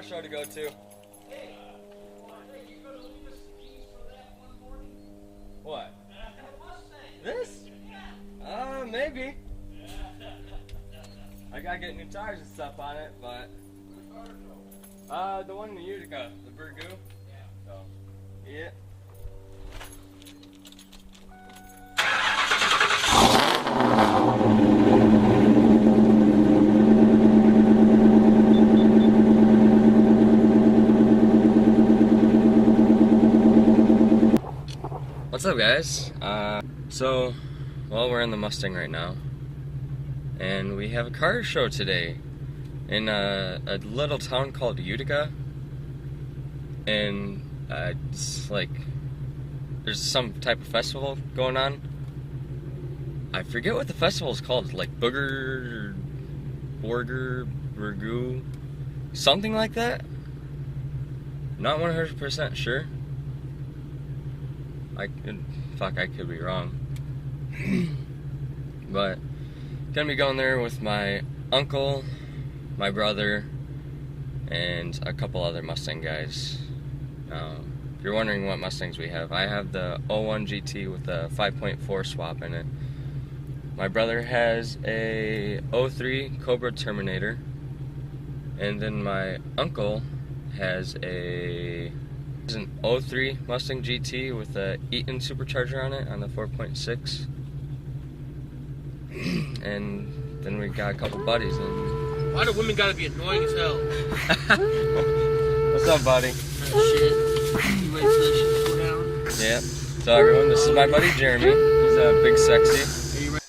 car show to go to. Hey, you gonna leave us the keys for that one morning? What? Mustang. This? Yeah. Maybe. I gotta get new tires and stuff on it, but the one in Utica, the Burgoo. Yeah. So, yeah. What's up, guys? Well, we're in the Mustang right now, and we have a car show today in a little town called Utica, and it's like there's some type of festival going on. I forget what the festival is called, like Burgoo, something like that. Not 100% sure. I could be wrong. But gonna be going there with my uncle, my brother, and a couple other Mustang guys. If you're wondering what Mustangs we have, I have the 01 GT with a 5.4 swap in it. My brother has a 03 Cobra Terminator, and then my uncle has an 03 Mustang GT with a Eaton supercharger on it on the 4.6. And then we got a couple buddies. And why do women gotta be annoying as hell? what's up, buddy? Shit. You ready for this shit to go down? Yeah. So everyone, this is my buddy Jeremy. He's a big sexy. Are you ready?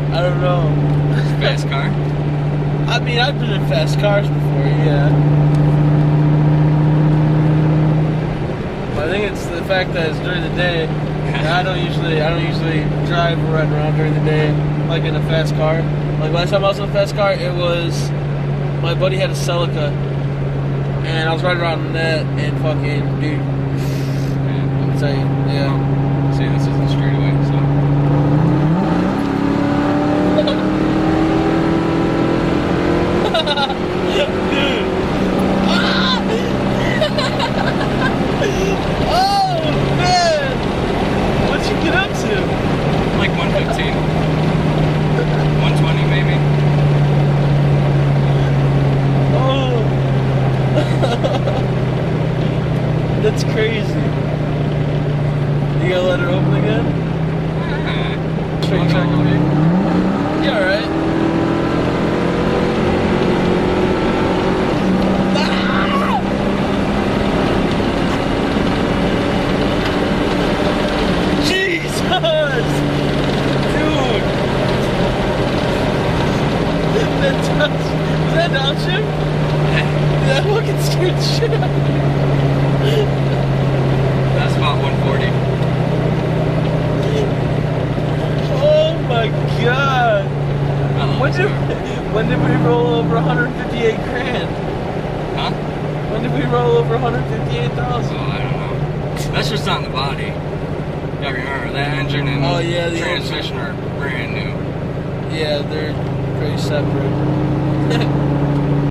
I don't know. Fast car? I mean, I've been in fast cars before, yeah. But I think it's the fact that it's during the day. I don't usually drive or ride around during the day, like in a fast car. Like last time I was in a fast car, it was my buddy had a Celica, and I was riding around in that, and fucking dude, I'll tell you, yeah. See, this is the straightaway, so. Dude. Oh man! What'd you get up to? Like 115. 120 maybe. Oh. That's crazy. You Is that downshift? That fucking scared the shit out of me. That's about 140. Oh my god. Oh, When did we roll over 158 grand? Huh? When did we roll over 158,000? Oh, I don't know. That's just on the body. You gotta remember, that engine and Oh, yeah, the transmission are brand new. Yeah, they're pretty separate.